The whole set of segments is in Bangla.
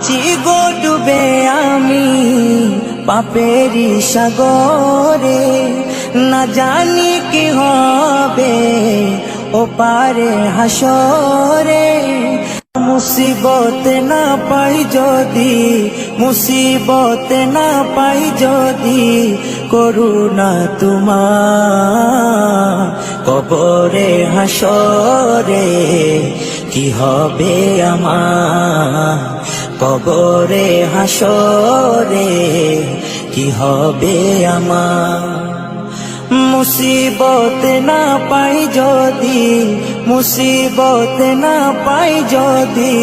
আছি গো ডুবে আমি পাপেরি সাগরে, না জানি কি হবে ও পারে হাসরে। মুসিবত না পাই যদি, মুসিবত না পাই যদি, করুণা তোমার কবরে হাসরে কি হবে আমার, কবরে হাসরে কি হবে আমার। মুসিবত না পাই যদি, মুসিবত না পাই যদি,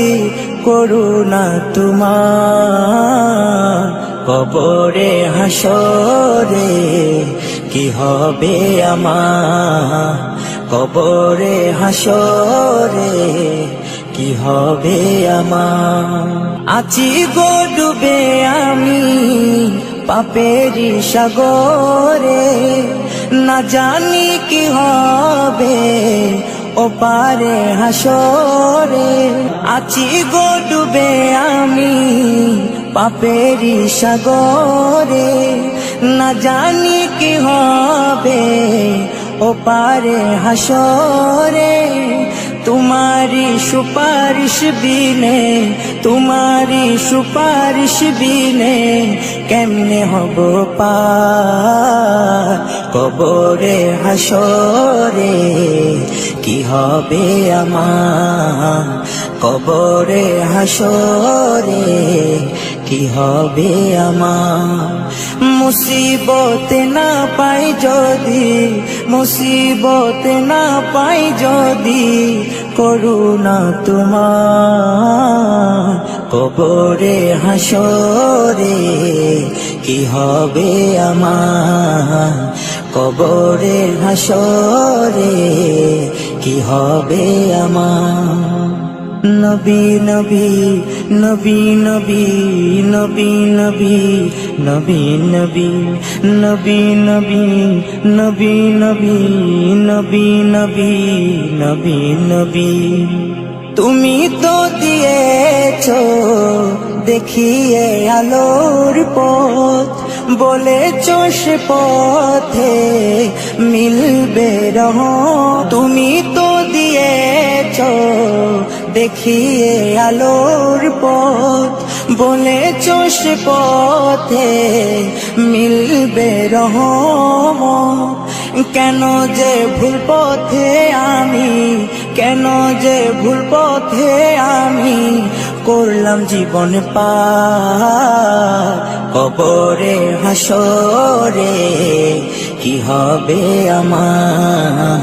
করুণা তোমার কবরে হাসরে কি হবে আমার, কবরে হাসরে কি হবে আমার। আছি গো ডুবে আমি পাপেরি সাগরে, না জানি কি হবে ও পারে হাসরে। আছি গো ডুবে আমি পাপেরি সাগরে, না জানি কি হবে ও পারে হাসরে। तुम्हारी सुपारिश बिने, तुम्हारी सुपारिश बिने केमने हबो पार कबरे हासरे की हबे आमार, कबरे हासरे की हबे आमार। मुसीबत ना पाई जदि, मुसीबत ना पाई जदि, করুণা তোমার কবরে হাসরে কি হবে আমার, কবরে হাসরে কি হবে আমার। নবী নবী নবী নবী নবী নবী নবী নবী নবী নবী নবী নবী নবী নবী নবী নবী। তুমি তো দিয়েছো দেখিয়ে আলোর পথ, বলেছো সে পথে মিলবে রহমত। তুমি তো দিয়েছো দেখিয়ে আলোর পথ, বলেছো সে পথে মিলবে রহমত। কেন যে ভুল পথে আমি, কেন যে ভুল পথে আমি করলাম জীবন পার কবরে হাসরে কি হবে আমার,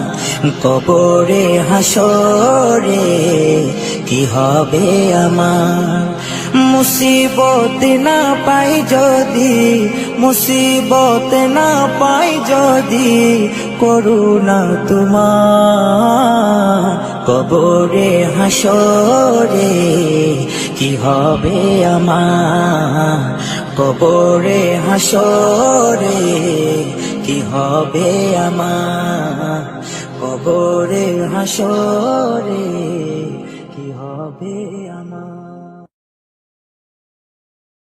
কবরে হাসরে কি হবে আমার। মুসিবত না পাই যদি, মুসিবত না পাই যদি, করুণা তোমার কবরে হাসরে কি হবে আমার, কবরে হাসরে কি হবে আমার, কবরে হাসরে কি হবে আমার।